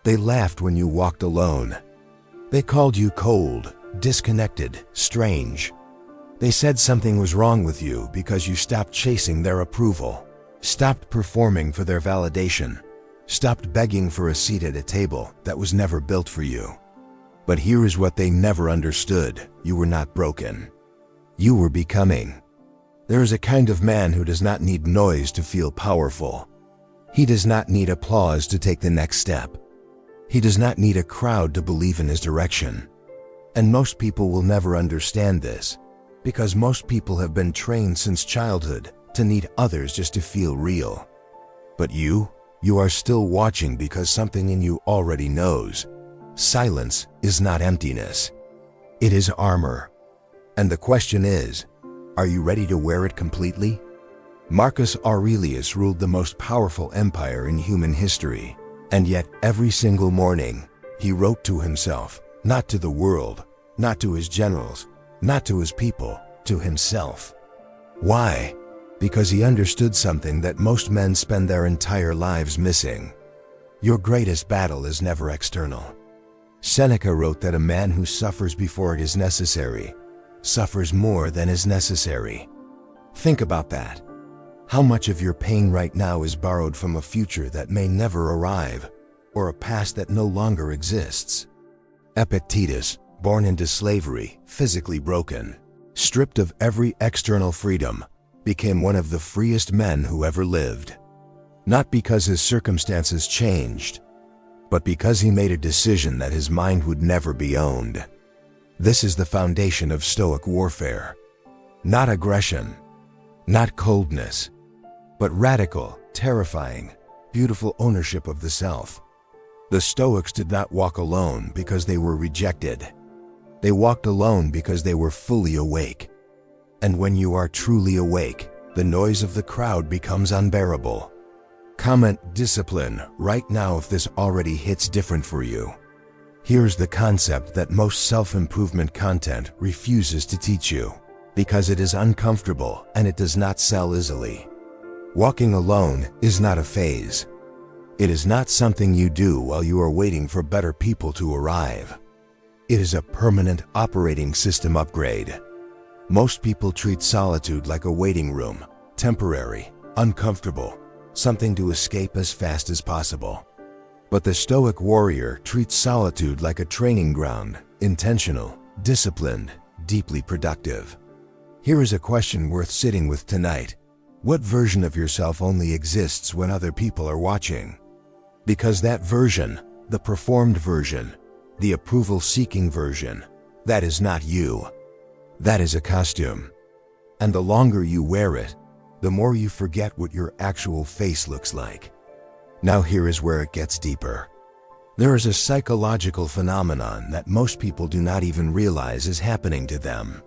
They laughed when you walked alone. They called you cold, disconnected, strange. They said something was wrong with you because you stopped chasing their approval, stopped performing for their validation, stopped begging for a seat at a table that was never built for you. But here is what they never understood: you were not broken. You were becoming. There is a kind of man who does not need noise to feel powerful. He does not need applause to take the next step. He does not need a crowd to believe in his direction. And most people will never understand this, because most people have been trained since childhood to need others just to feel real. But you are still watching because something in you already knows. Silence is not emptiness. It is armor. And the question is, are you ready to wear it completely? Marcus Aurelius ruled the most powerful empire in human history, and yet every single morning he wrote to himself, not to the world, not to his generals, not to his people, to himself. Why? Because he understood something that most men spend their entire lives missing. Your greatest battle is never external. Seneca wrote that a man who suffers before it is necessary suffers more than is necessary. Think about that. How much of your pain right now is borrowed from a future that may never arrive, or a past that no longer exists? Epictetus, born into slavery, physically broken, stripped of every external freedom, became one of the freest men who ever lived. Not because his circumstances changed, but because he made a decision that his mind would never be owned. This is the foundation of Stoic warfare. Not aggression, not coldness, but radical, terrifying, beautiful ownership of the self. The Stoics did not walk alone because they were rejected. They walked alone because they were fully awake. And when you are truly awake, the noise of the crowd becomes unbearable. Comment discipline right now if this already hits different for you. Here's the concept that most self-improvement content refuses to teach you, because it is uncomfortable and it does not sell easily. Walking alone is not a phase. It is not something you do while you are waiting for better people to arrive. It is a permanent operating system upgrade. Most people treat solitude like a waiting room, temporary, uncomfortable, something to escape as fast as possible. But the Stoic Warrior treats solitude like a training ground, intentional, disciplined, deeply productive. Here is a question worth sitting with tonight. What version of yourself only exists when other people are watching? Because that version, the performed version, the approval-seeking version, that is not you. That is a costume. And the longer you wear it, the more you forget what your actual face looks like. Now here is where it gets deeper. There is a psychological phenomenon that most people do not even realize is happening to them.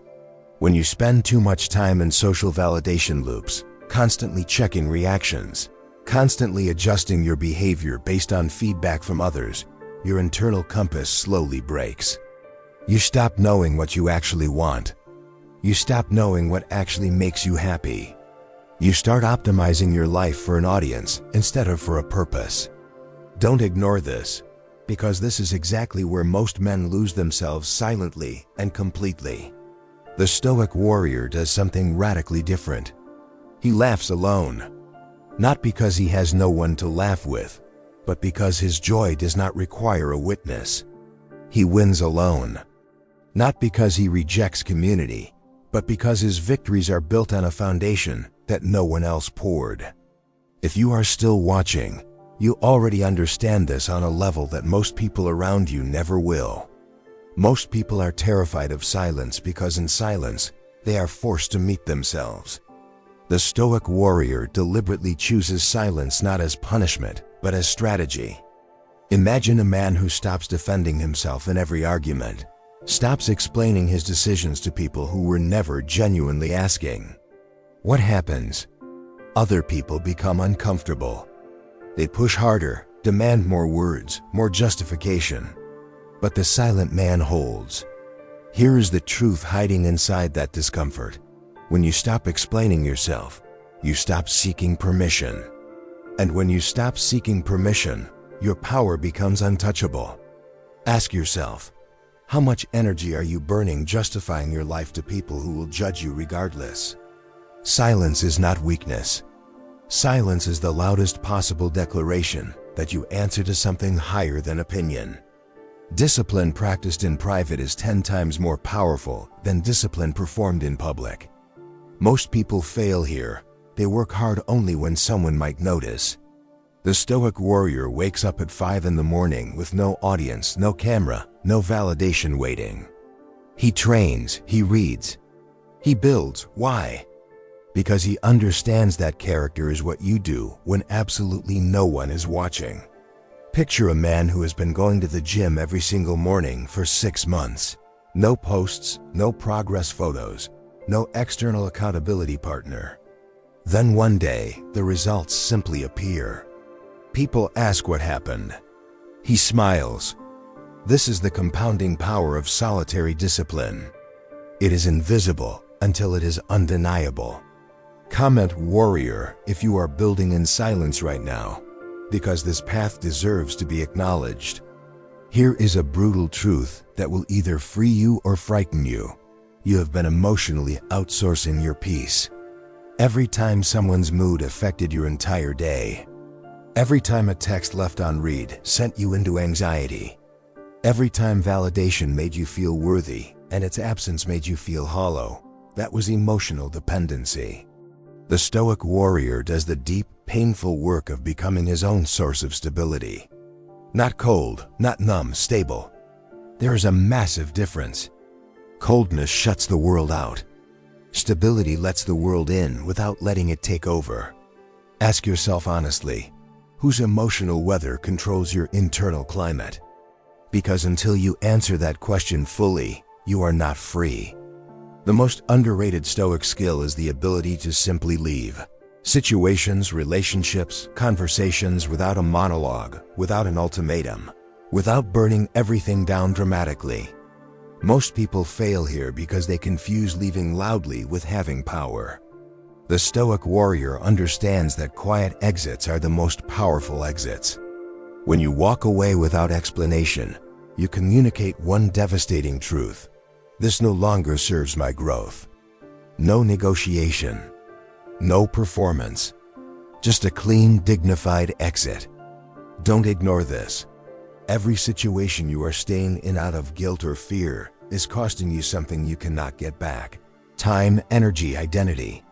When you spend too much time in social validation loops, constantly checking reactions, constantly adjusting your behavior based on feedback from others, your internal compass slowly breaks. You stop knowing what you actually want. You stop knowing what actually makes you happy. You start optimizing your life for an audience instead of for a purpose. Don't ignore this, because this is exactly where most men lose themselves silently and completely. The Stoic Warrior does something radically different. He laughs alone. Not because he has no one to laugh with, but because his joy does not require a witness. He wins alone. Not because he rejects community, but because his victories are built on a foundation that no one else poured. If you are still watching, you already understand this on a level that most people around you never will. Most people are terrified of silence because in silence, they are forced to meet themselves. The Stoic Warrior deliberately chooses silence not as punishment, but as strategy. Imagine a man who stops defending himself in every argument, stops explaining his decisions to people who were never genuinely asking. What happens? Other people become uncomfortable. They push harder, demand more words, more justification. But the silent man holds. Here is the truth hiding inside that discomfort. When you stop explaining yourself, you stop seeking permission. And when you stop seeking permission, your power becomes untouchable. Ask yourself, how much energy are you burning justifying your life to people who will judge you regardless? Silence is not weakness. Silence is the loudest possible declaration that you answer to something higher than opinion. Discipline practiced in private is 10 times more powerful than discipline performed in public. Most people fail here. They work hard only when someone might notice. The Stoic Warrior wakes up at 5 in the morning with no audience, no camera, no validation waiting. He trains, he reads, he builds. Why? Because he understands that character is what you do when absolutely no one is watching. Picture a man who has been going to the gym every single morning for 6 months. No posts, no progress photos, no external accountability partner. Then one day, the results simply appear. People ask what happened. He smiles. This is the compounding power of solitary discipline. It is invisible until it is undeniable. Comment warrior if you are building in silence right now, because this path deserves to be acknowledged. Here is a brutal truth that will either free you or frighten you. You have been emotionally outsourcing your peace. Every time someone's mood affected your entire day. Every time a text left unread sent you into anxiety. Every time validation made you feel worthy and its absence made you feel hollow. That was emotional dependency. The Stoic Warrior does the deep, painful work of becoming his own source of stability. Not cold, not numb, stable. There is a massive difference. Coldness shuts the world out. Stability lets the world in without letting it take over. Ask yourself honestly, whose emotional weather controls your internal climate? Because until you answer that question fully, you are not free. The most underrated Stoic skill is the ability to simply leave. Situations, relationships, conversations without a monologue, without an ultimatum, without burning everything down dramatically. Most people fail here because they confuse leaving loudly with having power. The Stoic Warrior understands that quiet exits are the most powerful exits. When you walk away without explanation, you communicate one devastating truth. This no longer serves my growth. No negotiation. No performance. Just a clean, dignified exit. Don't ignore this. Every situation you are staying in out of guilt or fear is costing you something you cannot get back. Time, energy, identity.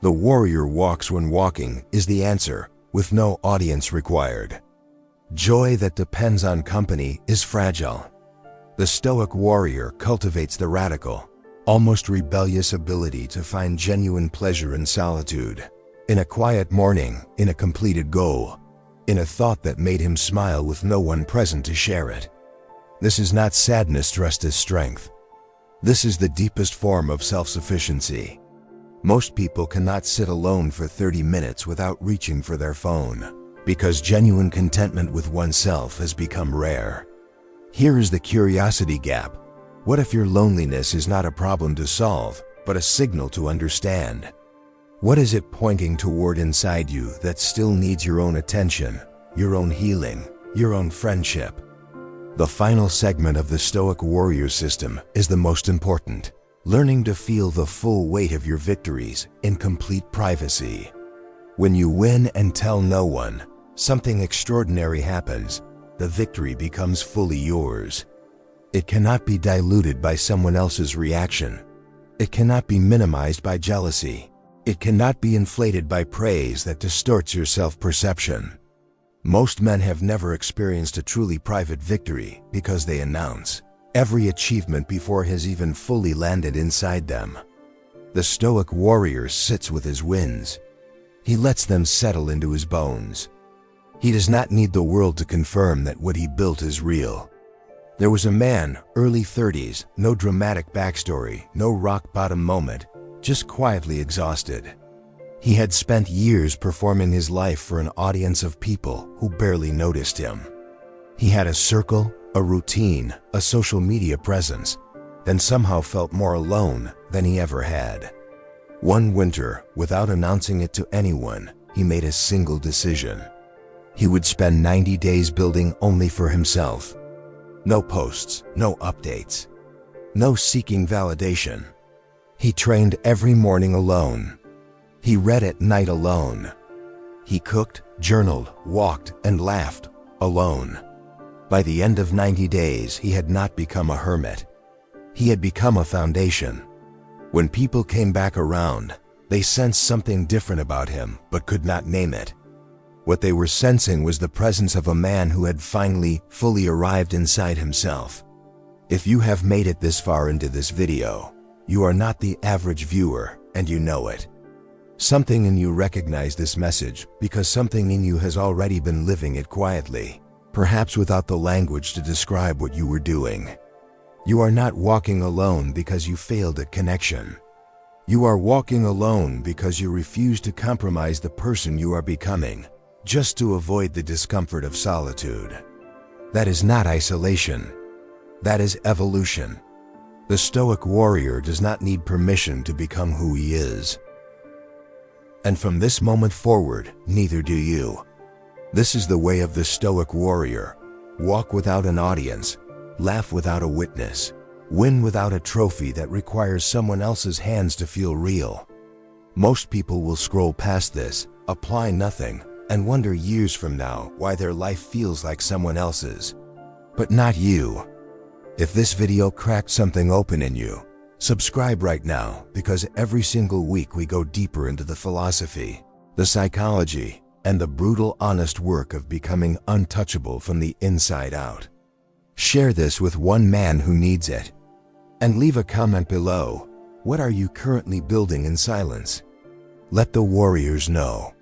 The warrior walks when walking is the answer, with no audience required. Joy that depends on company is fragile. The Stoic Warrior cultivates the radical, almost rebellious ability to find genuine pleasure in solitude, in a quiet morning, in a completed goal, in a thought that made him smile with no one present to share it. This is not sadness dressed as strength. This is the deepest form of self-sufficiency. Most people cannot sit alone for 30 minutes without reaching for their phone, because genuine contentment with oneself has become rare. Here is the curiosity gap. What if your loneliness is not a problem to solve, but a signal to understand? What is it pointing toward inside you that still needs your own attention, your own healing, your own friendship? The final segment of the Stoic Warrior system is the most important. Learning to feel the full weight of your victories in complete privacy. When you win and tell no one, something extraordinary happens. The victory becomes fully yours. It cannot be diluted by someone else's reaction. It cannot be minimized by jealousy. It cannot be inflated by praise that distorts your self-perception. Most men have never experienced a truly private victory because they announce every achievement before it has even fully landed inside them. The Stoic Warrior sits with his wins. He lets them settle into his bones. He does not need the world to confirm that what he built is real. There was a man, early 30s, no dramatic backstory, no rock-bottom moment, just quietly exhausted. He had spent years performing his life for an audience of people who barely noticed him. He had a circle, a routine, a social media presence, and somehow felt more alone than he ever had. One winter, without announcing it to anyone, he made a single decision. He would spend 90 days building only for himself. No posts, no updates, no seeking validation. He trained every morning alone. He read at night alone. He cooked, journaled, walked, and laughed alone. By the end of 90 days, he had not become a hermit. He had become a foundation. When people came back around, they sensed something different about him, but could not name it. What they were sensing was the presence of a man who had finally, fully arrived inside himself. If you have made it this far into this video, you are not the average viewer, and you know it. Something in you recognized this message because something in you has already been living it quietly, perhaps without the language to describe what you were doing. You are not walking alone because you failed at connection. You are walking alone because you refuse to compromise the person you are becoming, just to avoid the discomfort of solitude. That is not isolation. That is evolution. The Stoic Warrior does not need permission to become who he is. And from this moment forward, neither do you. This is the way of the Stoic Warrior. Walk without an audience, laugh without a witness, win without a trophy that requires someone else's hands to feel real. Most people will scroll past this, apply nothing, and wonder years from now why their life feels like someone else's. But not you. If this video cracked something open in you, subscribe right now, because every single week we go deeper into the philosophy, the psychology, and the brutal, honest work of becoming untouchable from the inside out. Share this with one man who needs it. And leave a comment below. What are you currently building in silence? Let the warriors know.